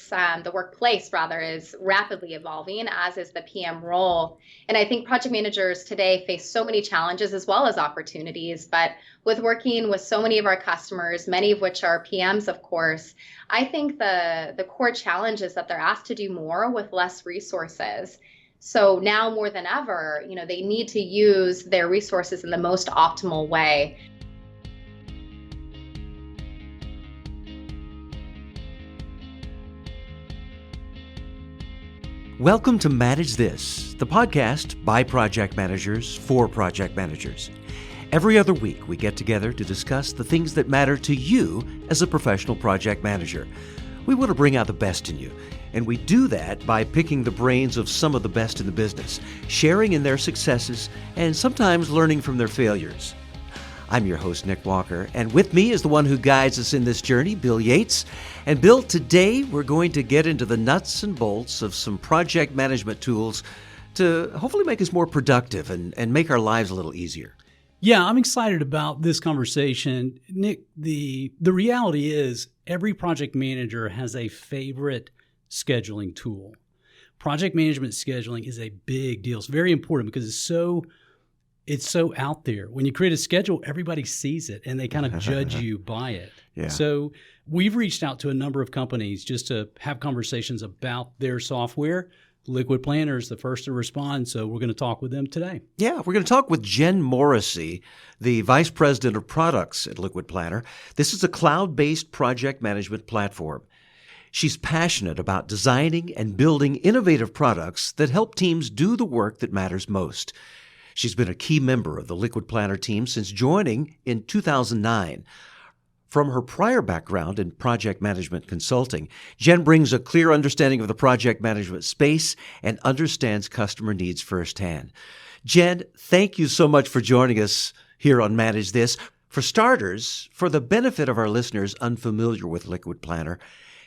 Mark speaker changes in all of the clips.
Speaker 1: the workplace rather, is rapidly evolving, as is the PM role. And I think project managers today face so many challenges as well as opportunities. But with working with so many of our customers, many of which are PMs, of course, I think the core challenge is that they're asked to do more with less resources. So now more than ever, they need to use their resources in the most optimal way.
Speaker 2: Welcome to Manage This, the podcast by project managers for project managers. Every other week, we get together to discuss the things that matter to you as a professional project manager. We want to bring out the best in you, and we do that by picking the brains of some of the best in the business, sharing in their successes, and sometimes learning from their failures. I'm your host, Nick Walker, and with me is the one who guides us in this journey, Bill Yates. And Bill, today we're going to get into the nuts and bolts of some project management tools to hopefully make us more productive and make our lives a little easier.
Speaker 3: Yeah, I'm excited about this conversation. Nick, the reality is every project manager has a favorite scheduling tool. Project management scheduling is a big deal. It's very important because it's so out there. When you create a schedule, everybody sees it and they kind of judge you by it. Yeah. So we've reached out to a number of companies just to have conversations about their software. LiquidPlanner is the first to respond, so we're going to talk with them today.
Speaker 2: Yeah, we're going to talk with Jen Morrisey, the Vice President of Products at LiquidPlanner. This is a cloud-based project management platform. She's passionate about designing and building innovative products that help teams do the work that matters most. She's been a key member of the LiquidPlanner team since joining in 2009. From her prior background in project management consulting, Jen brings a clear understanding of the project management space and understands customer needs firsthand. Jen, thank you so much for joining us here on Manage This. For starters, for the benefit of our listeners unfamiliar with LiquidPlanner,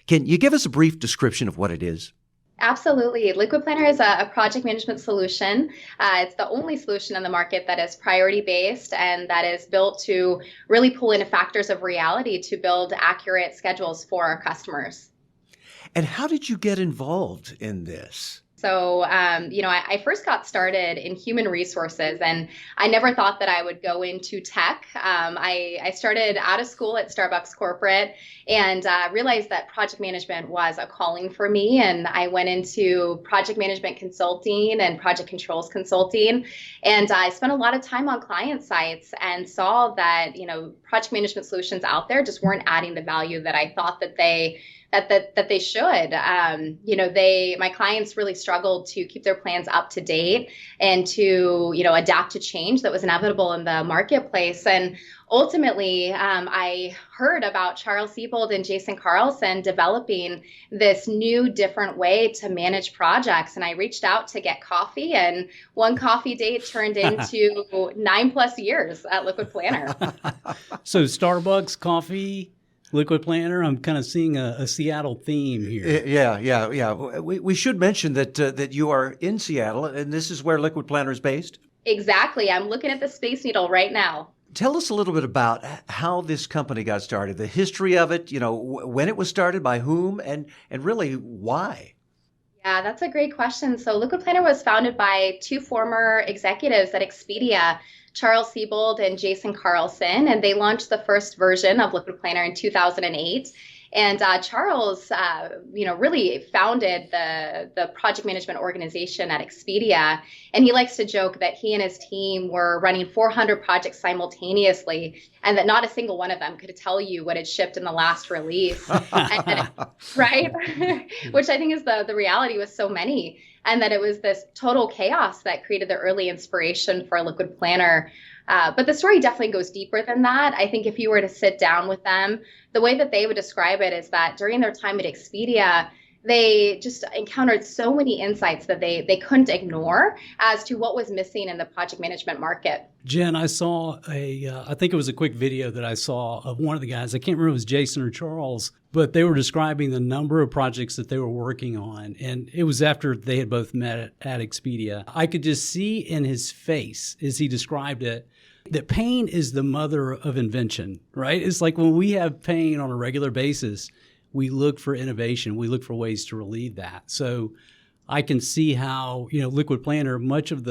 Speaker 2: can you give us a brief description of what it is?
Speaker 1: Absolutely. LiquidPlanner is a project management solution. It's the only solution in the market that is priority-based and that is built to really pull in factors of reality to build accurate schedules for our customers.
Speaker 2: And how did you get involved in this?
Speaker 1: So, I first got started in human resources, and I never thought that I would go into tech. I started out of school at Starbucks Corporate and realized that project management was a calling for me. And I went into project management consulting and project controls consulting. And I spent a lot of time on client sites and saw that, project management solutions out there just weren't adding the value that I thought that they should. My clients really struggled to keep their plans up to date and to, adapt to change that was inevitable in the marketplace. And ultimately, I heard about Charles Siebold and Jason Carlson developing this new, different way to manage projects. And I reached out to get coffee, and one coffee date turned into 9+ years at LiquidPlanner.
Speaker 3: So Starbucks, coffee, LiquidPlanner, I'm kind of seeing a Seattle theme here.
Speaker 2: Yeah. We should mention that you are in Seattle, and this is where LiquidPlanner is based?
Speaker 1: Exactly. I'm looking at the Space Needle right now.
Speaker 2: Tell us a little bit about how this company got started, the history of it, when it was started, by whom, and really why.
Speaker 1: Yeah, that's a great question. So LiquidPlanner was founded by two former executives at Expedia, Charles Siebold and Jason Carlson, and they launched the first version of LiquidPlanner in 2008. And Charles, really founded the project management organization at Expedia. And he likes to joke that he and his team were running 400 projects simultaneously, and that not a single one of them could tell you what had shipped in the last release. Right? Which I think is the reality with so many. And that it was this total chaos that created the early inspiration for LiquidPlanner. But the story definitely goes deeper than that. I think if you were to sit down with them, the way that they would describe it is that during their time at Expedia, they just encountered so many insights that they couldn't ignore as to what was missing in the project management market.
Speaker 3: Jen, I saw I think it was a quick video that I saw of one of the guys. I can't remember if it was Jason or Charles, but they were describing the number of projects that they were working on. And it was after they had both met at Expedia. I could just see in his face as he described it that pain is the mother of invention, right? It's like when we have pain on a regular basis, we look for innovation. We look for ways to relieve that. So I can see how, LiquidPlanner, much of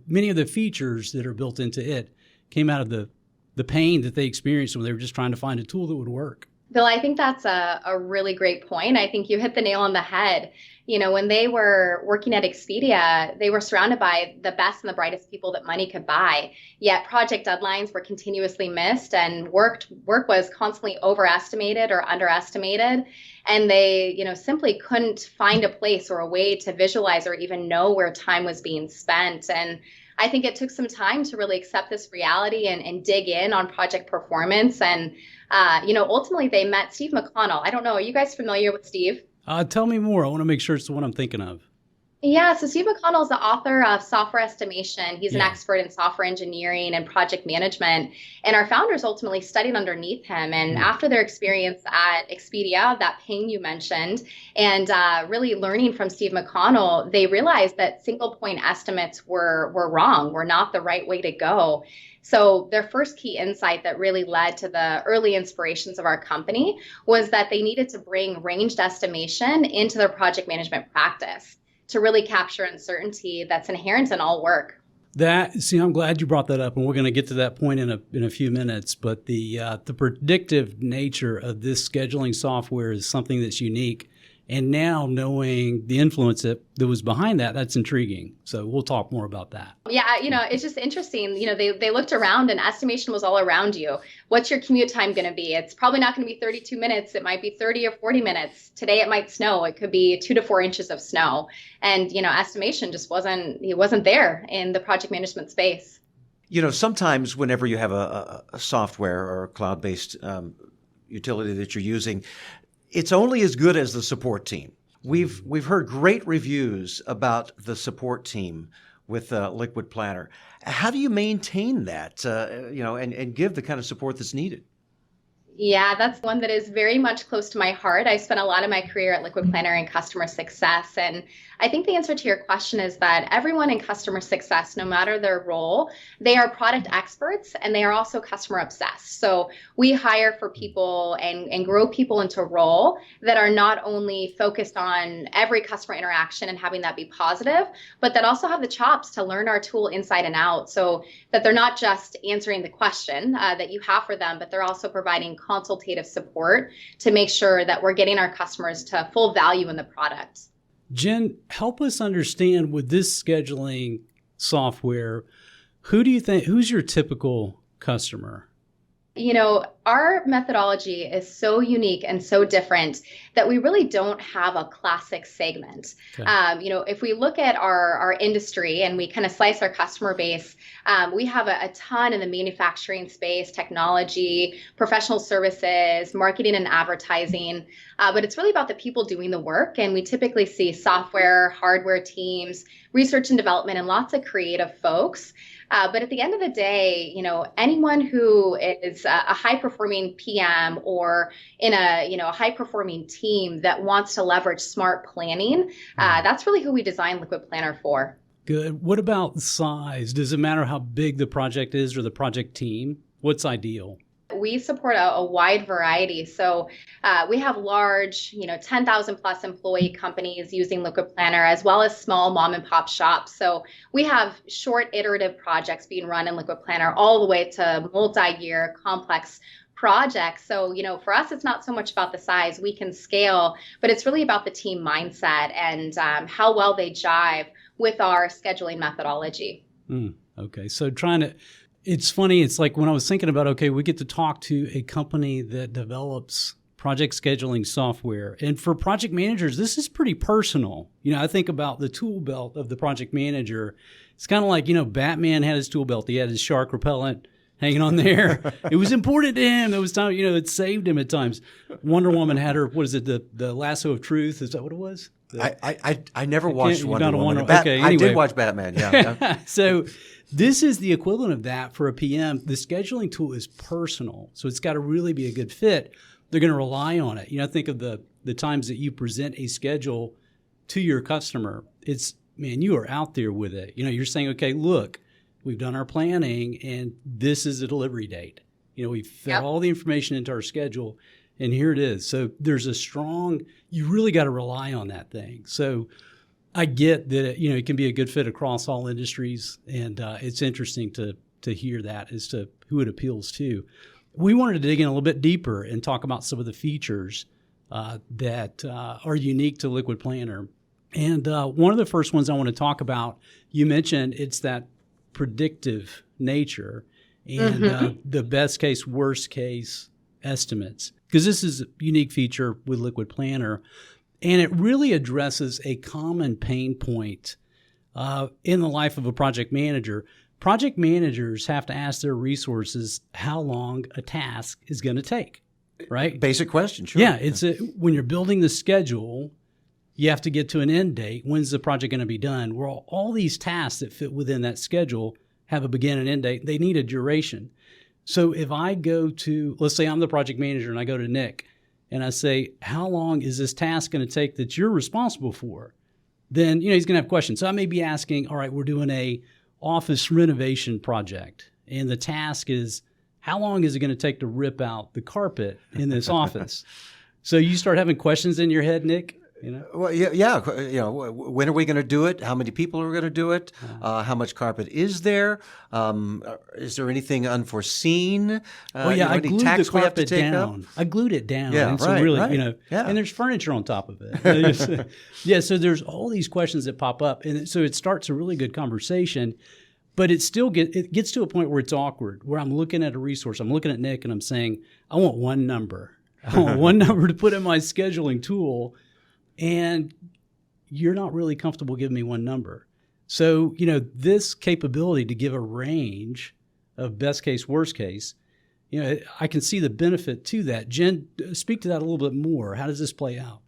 Speaker 3: many of the features that are built into it came out of the pain that they experienced when they were just trying to find a tool that would work.
Speaker 1: Bill, I think that's a really great point. I think you hit the nail on the head. When they were working at Expedia, they were surrounded by the best and the brightest people that money could buy. Yet project deadlines were continuously missed, and work was constantly overestimated or underestimated. And they, simply couldn't find a place or a way to visualize or even know where time was being spent. And I think it took some time to really accept this reality and dig in on project performance. And, ultimately they met Steve McConnell. I don't know. Are you guys familiar with Steve?
Speaker 3: Tell me more. I want to make sure it's the one I'm thinking of.
Speaker 1: Yeah, so Steve McConnell is the author of Software Estimation. He's an expert in software engineering and project management. And our founders ultimately studied underneath him. And after their experience at Expedia, that ping you mentioned, and really learning from Steve McConnell, they realized that single point estimates were wrong, were not the right way to go. So their first key insight that really led to the early inspirations of our company was that they needed to bring ranged estimation into their project management practice to really capture uncertainty that's inherent in all work.
Speaker 3: I'm glad you brought that up, and we're going to get to that point in a few minutes. But the predictive nature of this scheduling software is something that's unique. And now knowing the influence that was behind that, that's intriguing. So we'll talk more about that.
Speaker 1: Yeah, it's just interesting. They looked around and estimation was all around you. What's your commute time going to be? It's probably not going to be 32 minutes. It might be 30 or 40 minutes. Today it might snow. It could be 2 to 4 inches of snow. And, estimation just wasn't there in the project management space.
Speaker 2: Sometimes whenever you have a software or a cloud-based utility that you're using, it's only as good as the support team. We've heard great reviews about the support team with LiquidPlanner. How do you maintain that, and give the kind of support that's needed?
Speaker 1: Yeah, that's one that is very much close to my heart. I spent a lot of my career at LiquidPlanner in customer success. And I think the answer to your question is that everyone in customer success, no matter their role, they are product experts and they are also customer obsessed. So we hire for people and grow people into a role that are not only focused on every customer interaction and having that be positive, but that also have the chops to learn our tool inside and out, so that they're not just answering the question that you have for them, but they're also providing consultative support to make sure that we're getting our customers to full value in the product.
Speaker 3: Jen, help us understand with this scheduling software, who's your typical customer?
Speaker 1: Our methodology is so unique and so different that we really don't have a classic segment. Okay. If we look at our industry and we kind of slice our customer base, we have a ton in the manufacturing space, technology, professional services, marketing and advertising. But it's really about the people doing the work. And we typically see software, hardware teams, research and development, and lots of creative folks. But at the end of the day, anyone who is a high-performing PM or in a high-performing team that wants to leverage smart planning, that's really who we designed LiquidPlanner for.
Speaker 3: Good. What about size? Does it matter how big the project is or the project team? What's ideal?
Speaker 1: We support a wide variety. So we have large, 10,000 plus employee companies using LiquidPlanner, as well as small mom and pop shops. So we have short iterative projects being run in LiquidPlanner all the way to multi-year complex projects. So, for us, it's not so much about the size. We can scale, but it's really about the team mindset and how well they jive with our scheduling methodology.
Speaker 3: Okay. So it's funny. It's like when I was thinking about, we get to talk to a company that develops project scheduling software. And for project managers, this is pretty personal. I think about the tool belt of the project manager. It's kind of like, Batman had his tool belt. He had his shark repellent hanging on there. It was important to him. There was time, it saved him at times. Wonder Woman had her, the lasso of truth? Is that what it was?
Speaker 2: I never watched Wonder Woman.
Speaker 3: Okay, anyway.
Speaker 2: I did watch Batman, yeah.
Speaker 3: So this is the equivalent of that for a PM. The scheduling tool is personal, so it's got to really be a good fit. They're going to rely on it. Think of the times that you present a schedule to your customer. It's, man, you are out there with it. You're saying, okay, look, we've done our planning, and this is the delivery date. We've fed all the information into our schedule. And here it is. So there's you really got to rely on that thing. So I get that, it can be a good fit across all industries. And it's interesting to hear that as to who it appeals to. We wanted to dig in a little bit deeper and talk about some of the features that are unique to LiquidPlanner. And one of the first ones I want to talk about, you mentioned it's that predictive nature and the best case, worst case estimates. Because this is a unique feature with LiquidPlanner, and it really addresses a common pain point in the life of a project manager. Project managers have to ask their resources how long a task is going to take, right?
Speaker 2: Basic question, sure.
Speaker 3: Yeah, when you're building the schedule, you have to get to an end date. When's the project going to be done? Well, all these tasks that fit within that schedule have a begin and end date. They need a duration. So if I go to, let's say I'm the project manager and I go to Nick and I say, how long is this task going to take that you're responsible for? Then, he's going to have questions. So I may be asking, all right, we're doing a office renovation project. And the task is, how long is it going to take to rip out the carpet in this office? So you start having questions in your head, Nick?
Speaker 2: Well, yeah. When are we going to do it? How many people are going to do it? How much carpet is there? Is there anything unforeseen?
Speaker 3: I glued the carpet down. I glued it down.
Speaker 2: Yeah,
Speaker 3: and so
Speaker 2: right,
Speaker 3: really,
Speaker 2: right.
Speaker 3: And there's furniture on top of it. Yeah, so there's all these questions that pop up, and so it starts a really good conversation. But it gets to a point where it's awkward, where I'm looking at a resource. I'm looking at Nick, and I'm saying, I want one number. I want one number to put in my scheduling tool. And you're not really comfortable giving me one number. So, this capability to give a range of best case, worst case, I can see the benefit to that. Jen, speak to that a little bit more. How does this play out?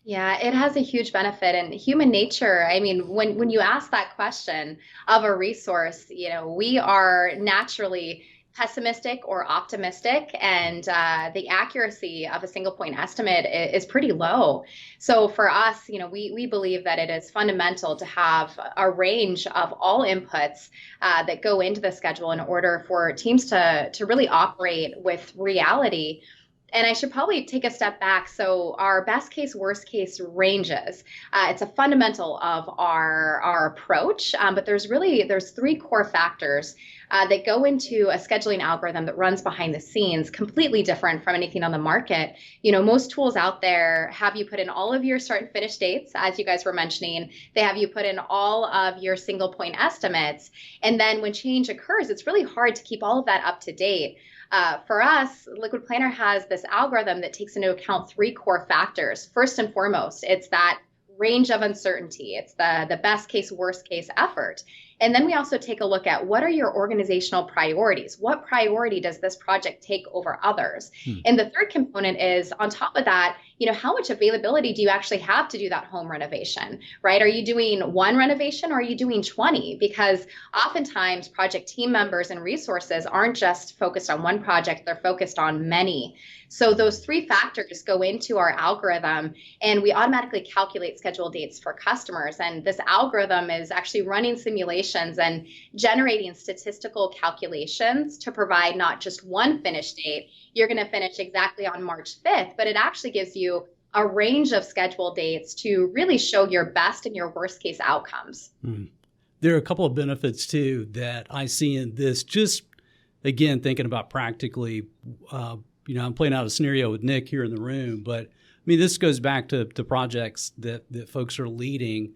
Speaker 1: Yeah, it has a huge benefit. And human nature, when you ask that question of a resource, we are naturally pessimistic or optimistic, and the accuracy of a single point estimate is pretty low. So for us, we believe that it is fundamental to have a range of all inputs that go into the schedule in order for teams to really operate with reality. And I should probably take a step back. So our best case, worst case ranges. It's a fundamental of our approach, but there's three core factors that go into a scheduling algorithm that runs behind the scenes, completely different from anything on the market. Most tools out there have you put in all of your start and finish dates, as you guys were mentioning. They have you put in all of your single point estimates. And then when change occurs, it's really hard to keep all of that up to date. For us, LiquidPlanner has this algorithm that takes into account three core factors. First and foremost, it's that range of uncertainty. It's the best case, worst case effort. And then we also take a look at what are your organizational priorities? What priority does this project take over others? And the third component is, on top of that, how much availability do you actually have to do that home renovation, right? Are you doing one renovation or are you doing 20? Because oftentimes project team members and resources aren't just focused on one project, they're focused on many. So those three factors go into our algorithm, and we automatically calculate schedule dates for customers. And this algorithm is actually running simulations and generating statistical calculations to provide not just one finish date. You're going to finish exactly on March 5th, but it actually gives you a range of schedule dates to really show your best and your worst case outcomes.
Speaker 3: There are a couple of benefits too that I see in this. Just again, thinking about practically, I'm playing out a scenario with Nick here in the room, but this goes back to projects that folks are leading.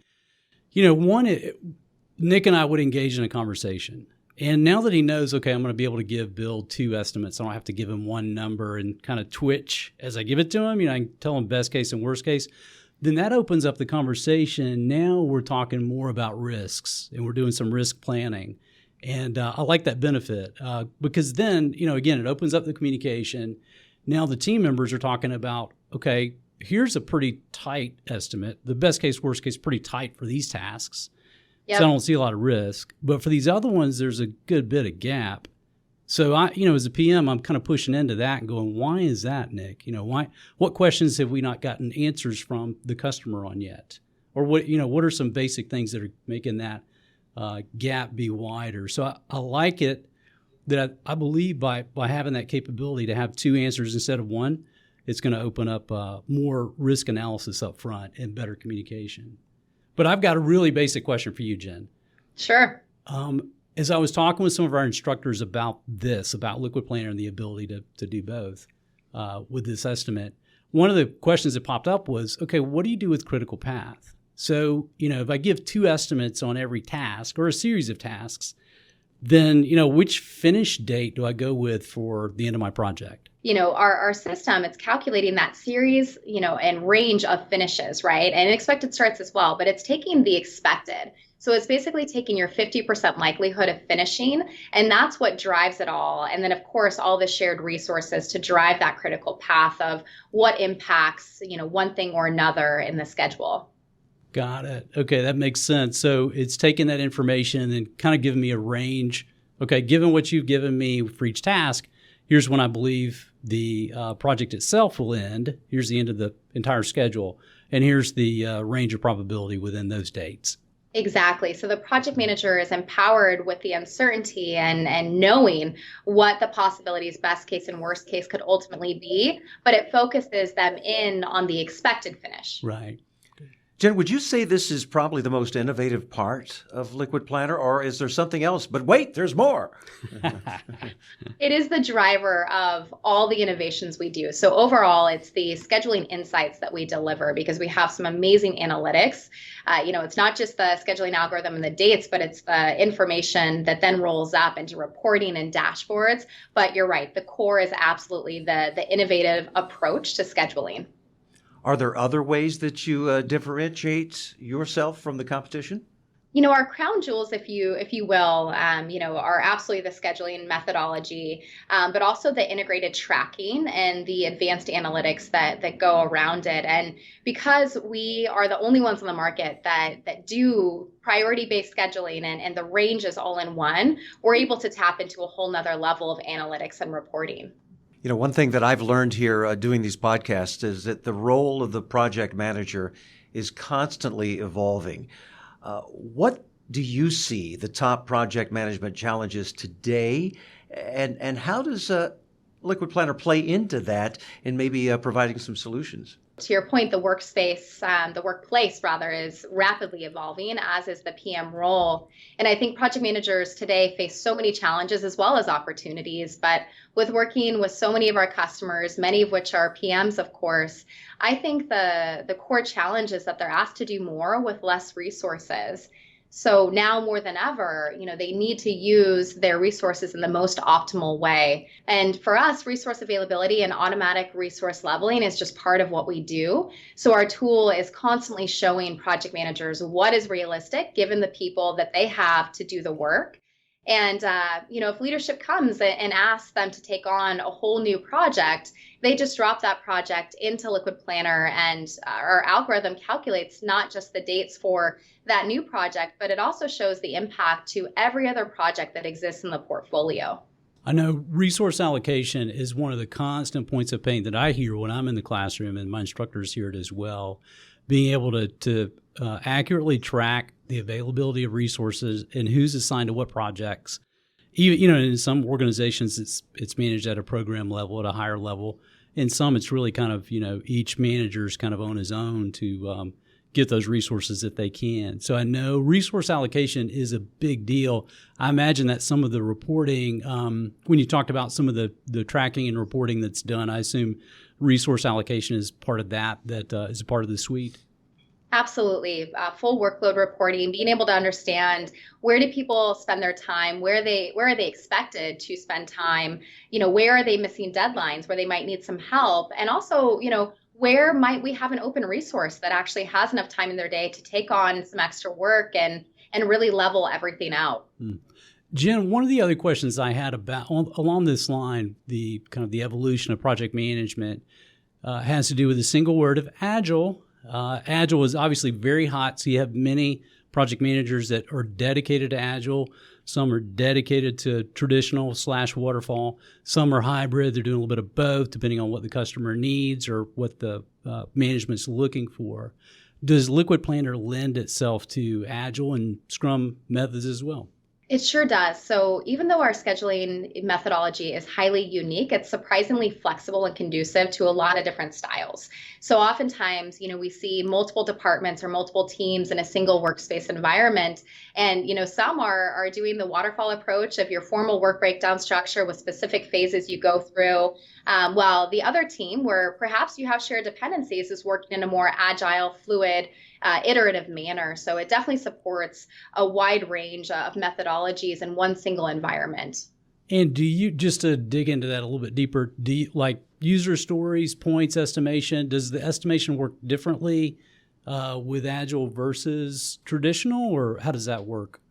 Speaker 3: Nick and I would engage in a conversation. And now that he knows, okay, I'm going to be able to give Bill two estimates, I don't have to give him one number and kind of twitch as I give it to him. I can tell him best case and worst case. Then that opens up the conversation. Now we're talking more about risks, and we're doing some risk planning. And I like that benefit because then, again, it opens up the communication. Now the team members are talking about, okay, here's a pretty tight estimate. The best case, worst case, pretty tight for these tasks. Yep. So I don't see a lot of risk. But for these other ones, there's a good bit of gap. So as a PM, I'm kind of pushing into that and going, why is that, Nick? What questions have we not gotten answers from the customer on yet? Or what are some basic things that are making that gap be wider? So I like it that I believe by having that capability to have two answers instead of one, it's going to open up more risk analysis up front and better communication. But I've got a really basic question for you, Jen.
Speaker 1: Sure.
Speaker 3: As I was talking with some of our instructors about LiquidPlanner and the ability to do both with this estimate, one of the questions that popped up was, okay, what do you do with critical path? So, if I give 2 estimates on every task or a series of tasks, then, which finish date do I go with for the end of my project?
Speaker 1: Our system, it's calculating that series, and range of finishes, right? And expected starts as well, but it's taking the expected. So it's basically taking your 50% likelihood of finishing, and that's what drives it all. And then, of course, all the shared resources to drive that critical path of what impacts, one thing or another in the schedule.
Speaker 3: Got it. Okay, that makes sense. So it's taking that information and kind of giving me a range. Okay, given what you've given me for each task, here's when I believe the project itself will end. Here's the end of the entire schedule. And here's the range of probability within those dates.
Speaker 1: Exactly. So the project manager is empowered with the uncertainty and knowing what the possibilities, best case and worst case, could ultimately be, but it focuses them in on the expected finish.
Speaker 3: Right.
Speaker 2: Jen, would you say this is probably the most innovative part of LiquidPlanner, or is there something else? But wait, there's more.
Speaker 1: It is the driver of all the innovations we do. So overall, it's the scheduling insights that we deliver because we have some amazing analytics. It's not just the scheduling algorithm and the dates, but it's the information that then rolls up into reporting and dashboards. But you're right, the core is absolutely the innovative approach to scheduling.
Speaker 2: Are there other ways that you differentiate yourself from the competition?
Speaker 1: Our crown jewels, if you will, are absolutely the scheduling methodology, but also the integrated tracking and the advanced analytics that go around it. And because we are the only ones on the market that do priority-based scheduling and the range is all in one, we're able to tap into a whole nother level of analytics and reporting.
Speaker 2: One thing that I've learned here doing these podcasts is that the role of the project manager is constantly evolving. What do you see the top project management challenges today, and how does LiquidPlanner play into that in maybe providing some solutions?
Speaker 1: To your point, the workplace rather, is rapidly evolving, as is the PM role. And I think project managers today face so many challenges as well as opportunities. But with working with so many of our customers, many of which are PMs, of course, I think the core challenge is that they're asked to do more with less resources. So now more than ever, they need to use their resources in the most optimal way. And for us, resource availability and automatic resource leveling is just part of what we do. So our tool is constantly showing project managers what is realistic given the people that they have to do the work. And, if leadership comes and asks them to take on a whole new project, they just drop that project into LiquidPlanner, and our algorithm calculates not just the dates for that new project, but it also shows the impact to every other project that exists in the portfolio.
Speaker 3: I know resource allocation is one of the constant points of pain that I hear when I'm in the classroom, and my instructors hear it as well. Being able to accurately track the availability of resources and who's assigned to what projects. Even in some organizations, it's managed at a program level, at a higher level. In some, it's really kind of each manager's kind of on his own to get those resources if they can. So I know resource allocation is a big deal. I imagine that some of the reporting, when you talked about some of the tracking and reporting that's done, I assume resource allocation is part of that is a part of the suite.
Speaker 1: Absolutely. Full workload reporting, being able to understand where do people spend their time, where are they expected to spend time, where are they missing deadlines, where they might need some help, and also, where might we have an open resource that actually has enough time in their day to take on some extra work and really level everything out.
Speaker 3: Jen, one of the other questions I had along this line, the kind of the evolution of project management, has to do with the single word of agile. Agile is obviously very hot, so you have many project managers that are dedicated to Agile. Some are dedicated to traditional / waterfall. Some are hybrid. They're doing a little bit of both, depending on what the customer needs or what the management's looking for. Does LiquidPlanner lend itself to Agile and Scrum methods as well?
Speaker 1: It sure does. So even though our scheduling methodology is highly unique, it's surprisingly flexible and conducive to a lot of different styles. So oftentimes, we see multiple departments or multiple teams in a single workspace environment. And, some are doing the waterfall approach of your formal work breakdown structure with specific phases you go through. While the other team, where perhaps you have shared dependencies, is working in a more agile, fluid, iterative manner. So it definitely supports a wide range of methodologies in one single environment.
Speaker 3: And do you, just to dig into that a little bit deeper, do you, like user stories, points estimation, does the estimation work differently with Agile versus traditional, or how does that work?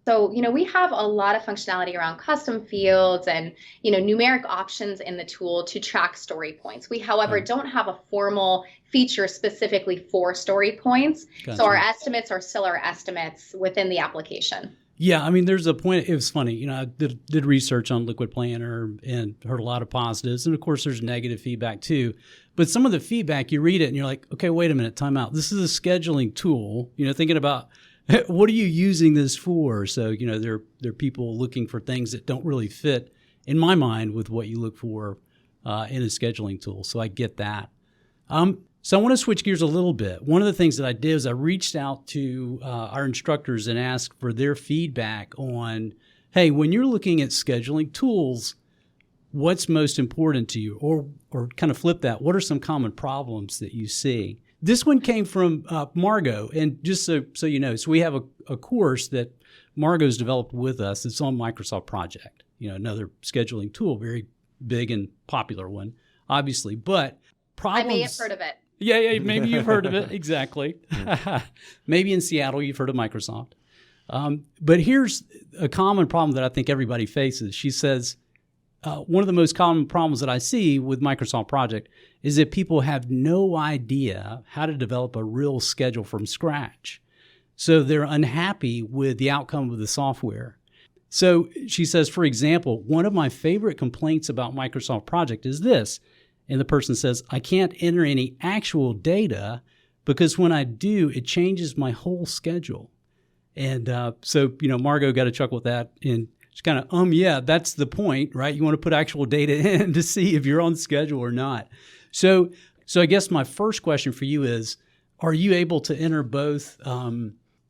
Speaker 1: So, we have a lot of functionality around custom fields and, numeric options in the tool to track story points. We, however, don't have a formal feature specifically for story points.
Speaker 3: Gotcha.
Speaker 1: So our estimates are still our estimates within the application.
Speaker 3: Yeah, I mean, there's a point. It was funny, I did research on LiquidPlanner and heard a lot of positives, and of course, there's negative feedback too. But some of the feedback, you read it and you're like, okay, wait a minute, time out. This is a scheduling tool. Thinking about what are you using this for? So there are people looking for things that don't really fit, in my mind, with what you look for in a scheduling tool. So I get that. So I want to switch gears a little bit. One of the things that I did is I reached out to our instructors and asked for their feedback on, hey, when you're looking at scheduling tools, what's most important to you? Or kind of flip that, what are some common problems that you see? This one came from Margot, and just so you know, so we have a course that Margot's developed with us. It's on Microsoft Project, another scheduling tool, very big and popular one, obviously. But problems.
Speaker 1: I may have heard of it.
Speaker 3: Yeah, maybe you've heard of it. Exactly. Maybe in Seattle you've heard of Microsoft. But here's a common problem that I think everybody faces. She says, one of the most common problems that I see with Microsoft Project is that people have no idea how to develop a real schedule from scratch. So they're unhappy with the outcome of the software. So she says, for example, one of my favorite complaints about Microsoft Project is this. And the person says, I can't enter any actual data because when I do, it changes my whole schedule. And so Margot got a chuckle with that. And it's kind of, yeah, that's the point, right? You want to put actual data in to see if you're on schedule or not. So I guess my first question for you is, are you able to enter both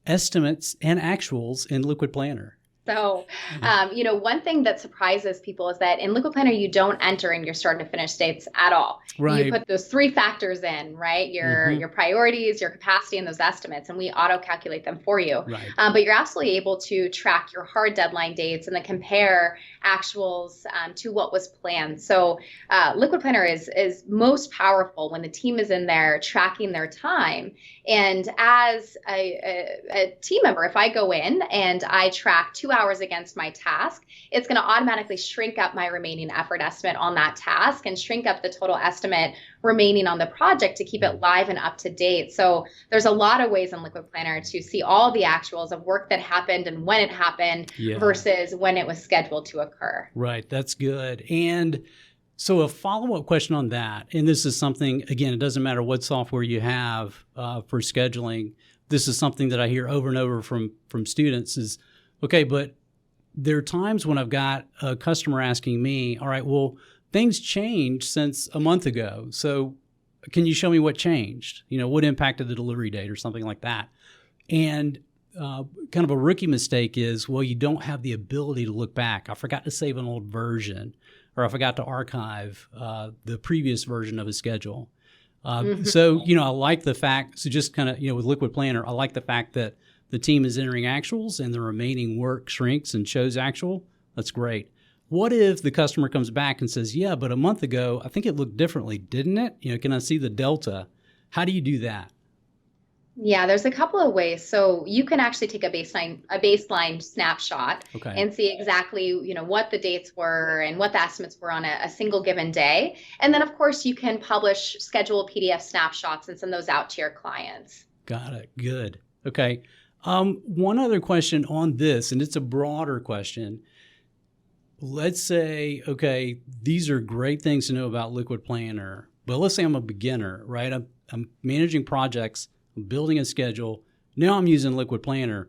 Speaker 3: estimates and actuals in LiquidPlanner?
Speaker 1: So, one thing that surprises people is that in LiquidPlanner, you don't enter in your start to finish states at all.
Speaker 3: Right.
Speaker 1: You put those three factors in, right? Your priorities, your capacity, and those estimates, and we auto-calculate them for you.
Speaker 3: Right.
Speaker 1: But you're absolutely able to track your hard deadline dates and then compare actuals to what was planned. So LiquidPlanner is most powerful when the team is in there tracking their time. And as a team member, if I go in and I track 2 hours against my task, it's going to automatically shrink up my remaining effort estimate on that task and shrink up the total estimate remaining on the project to keep it live and up to date. So there's a lot of ways in LiquidPlanner to see all the actuals of work that happened and when it happened versus when it was scheduled to occur.
Speaker 3: Right. That's good. And so a follow-up question on that, and this is something, again, it doesn't matter what software you have for scheduling. This is something that I hear over and over from students is, okay, but there are times when I've got a customer asking me, all right, well, things changed since a month ago. So can you show me what changed? What impacted the delivery date or something like that? And kind of a rookie mistake is, well, you don't have the ability to look back. I forgot to save an old version, or I forgot to archive the previous version of a schedule. So, I like the fact, so just kind of, with LiquidPlanner, I like the fact that the team is entering actuals and the remaining work shrinks and shows actual. That's great. What if the customer comes back and says, yeah, but a month ago, I think it looked differently, didn't it? Can I see the delta? How do you do that?
Speaker 1: Yeah, there's a couple of ways. So you can actually take a baseline snapshot and see exactly, what the dates were and what the estimates were on a single given day. And then, of course, you can publish scheduled PDF snapshots and send those out to your clients.
Speaker 3: Got it. Good. Okay. One other question on this, and it's a broader question. Let's say, okay, these are great things to know about LiquidPlanner, but let's say I'm a beginner, right? I'm managing projects, I'm building a schedule. Now I'm using LiquidPlanner.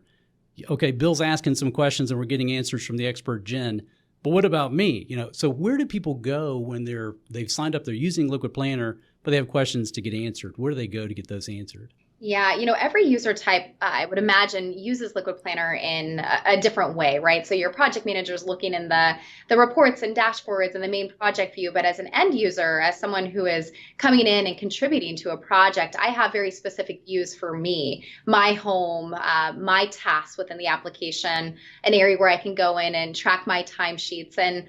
Speaker 3: okay, Bill's asking some questions and we're getting answers from the expert Jen. But what about me? So where do people go when they've signed up, they're using LiquidPlanner, but they have questions to get answered? Where do they go to get those answered?
Speaker 1: Yeah, every user type, I would imagine, uses LiquidPlanner in a different way, right? So your project manager is looking in the reports and dashboards and the main project view, but as an end user, as someone who is coming in and contributing to a project, I have very specific views for me, my home, my tasks within the application, an area where I can go in and track my timesheets. And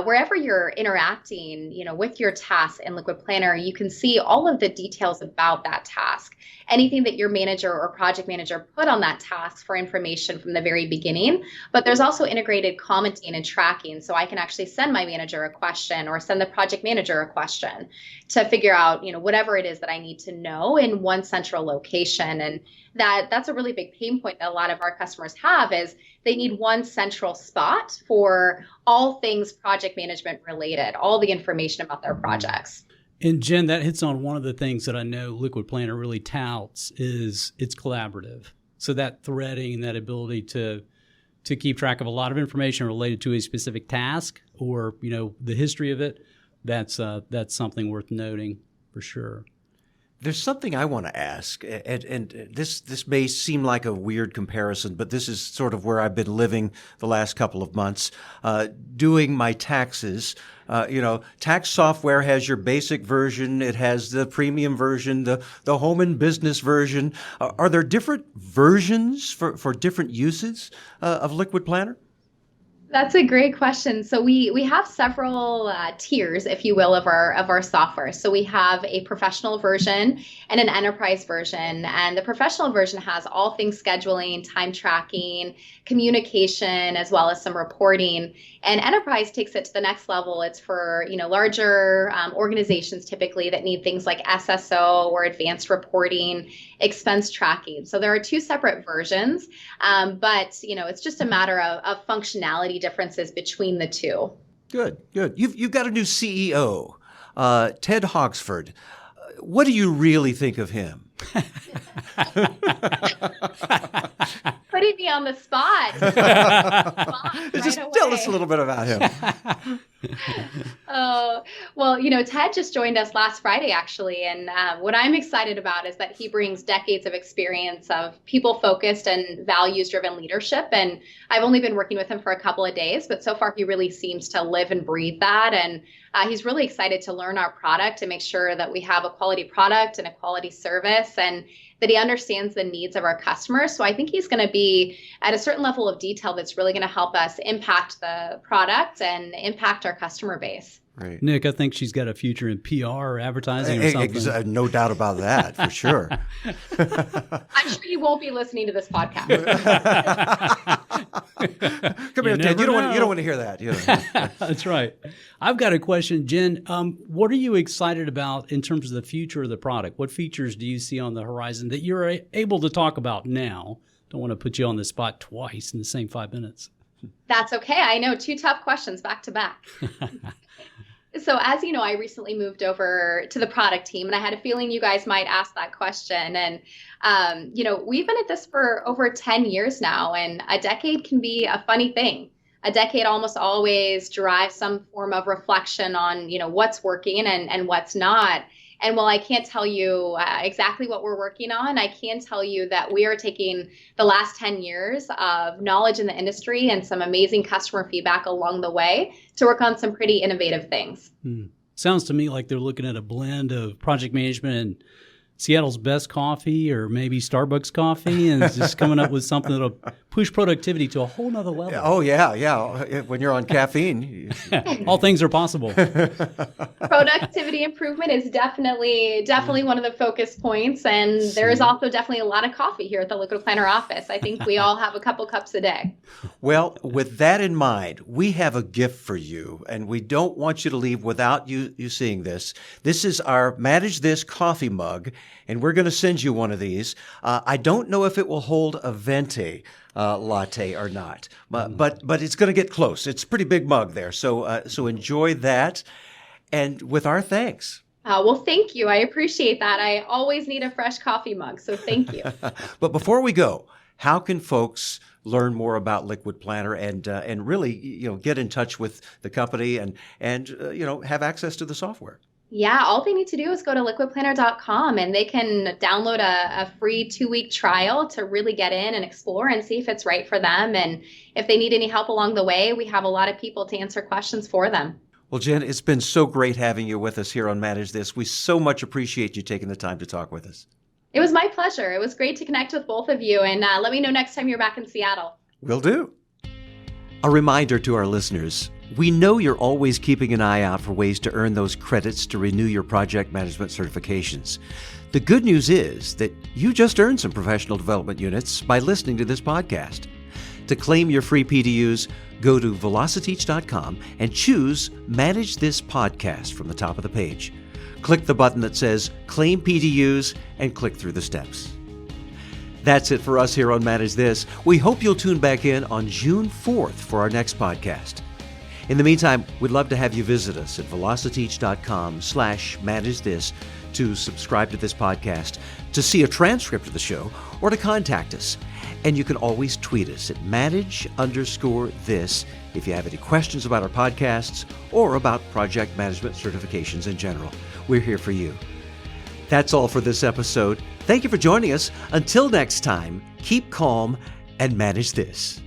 Speaker 1: wherever you're interacting, with your task in LiquidPlanner, you can see all of the details about that task. Anything that your manager or project manager put on that task for information from the very beginning. But there's also integrated commenting and tracking. So I can actually send my manager a question or send the project manager a question to figure out, whatever it is that I need to know in one central location. And that's a really big pain point that a lot of our customers have is they need one central spot for all things project management related, all the information about their projects.
Speaker 3: And Jen, that hits on one of the things that I know LiquidPlanner really touts is it's collaborative. So that threading and that ability to keep track of a lot of information related to a specific task or, the history of it, that's something worth noting for sure.
Speaker 2: There's something I want to ask, and this may seem like a weird comparison, but this is sort of where I've been living the last couple of months, doing my taxes. Tax software has your basic version. It has the premium version, the home and business version. Are there different versions for different uses of LiquidPlanner?
Speaker 1: That's a great question. So we have several tiers, if you will, of our software. So we have a professional version and an enterprise version. And the professional version has all things scheduling, time tracking, communication, as well as some reporting. And enterprise takes it to the next level. It's for larger organizations typically that need things like SSO or advanced reporting, expense tracking. So there are two separate versions, but it's just a matter of functionality differences between the two.
Speaker 2: Good. You've got a new CEO, Ted Hoxford. What do you really think of him?
Speaker 1: Putting me on the spot.
Speaker 2: Just tell us a little bit about him.
Speaker 1: Well, Ted just joined us last Friday, actually. And what I'm excited about is that he brings decades of experience of people-focused and values-driven leadership. And I've only been working with him for a couple of days, but so far he really seems to live and breathe that. And he's really excited to learn our product and make sure that we have a quality product and a quality service and that he understands the needs of our customers. So I think he's going to be at a certain level of detail that's really going to help us impact the product and impact our customer base.
Speaker 2: Right.
Speaker 3: Nick, I think she's got a future in PR or advertising or something.
Speaker 2: No doubt about that, for sure.
Speaker 1: I'm sure you won't be listening to this podcast.
Speaker 2: Come here, Ted. You don't want to hear that.
Speaker 3: That's right. I've got a question, Jen. What are you excited about in terms of the future of the product? What features do you see on the horizon that you're able to talk about now? Don't want to put you on the spot twice in the same 5 minutes.
Speaker 1: That's okay. I know, 2 tough questions back to back. So as you know, I recently moved over to the product team, and I had a feeling you guys might ask that question. And, we've been at this for over 10 years now, and a decade can be a funny thing. A decade almost always drives some form of reflection on, what's working and what's not. And while I can't tell you exactly what we're working on, I can tell you that we are taking the last 10 years of knowledge in the industry and some amazing customer feedback along the way to work on some pretty innovative things.
Speaker 3: Sounds to me like they're looking at a blend of project management and Seattle's best coffee or maybe Starbucks coffee and just coming up with something that'll push productivity to a whole nother level.
Speaker 2: Oh, yeah. When you're on caffeine.
Speaker 3: All things are possible.
Speaker 1: Productivity improvement is definitely one of the focus points. And there is also definitely a lot of coffee here at the LiquidPlanner office. I think we all have a couple cups a day.
Speaker 2: Well, with that in mind, we have a gift for you, and we don't want you to leave without you seeing this. This is our Manage This coffee mug, and we're going to send you one of these. I don't know if it will hold a venti latte or not, but it's going to get close. It's a pretty big mug there, so enjoy that, and with our thanks.
Speaker 1: Well, thank you. I appreciate that. I always need a fresh coffee mug, so thank you.
Speaker 2: But before we go, how can folks learn more about LiquidPlanner and really get in touch with the company and have access to the software?
Speaker 1: Yeah, all they need to do is go to liquidplanner.com and they can download a free 2-week trial to really get in and explore and see if it's right for them. And if they need any help along the way, we have a lot of people to answer questions for them.
Speaker 2: Well, Jen, it's been so great having you with us here on Manage This. We so much appreciate you taking the time to talk with us.
Speaker 1: It was my pleasure. It was great to connect with both of you. And let me know next time you're back in Seattle.
Speaker 2: Will do. A reminder to our listeners, we know you're always keeping an eye out for ways to earn those credits to renew your project management certifications. The good news is that you just earned some professional development units by listening to this podcast. To claim your free PDUs, go to Velociteach.com and choose Manage This Podcast from the top of the page. Click the button that says Claim PDUs and click through the steps. That's it for us here on Manage This. We hope you'll tune back in on June 4th for our next podcast. In the meantime, we'd love to have you visit us at Velociteach.com/Manage This to subscribe to this podcast, to see a transcript of the show, or to contact us. And you can always tweet us at manage_this if you have any questions about our podcasts or about project management certifications in general. We're here for you. That's all for this episode. Thank you for joining us. Until next time, keep calm and manage this.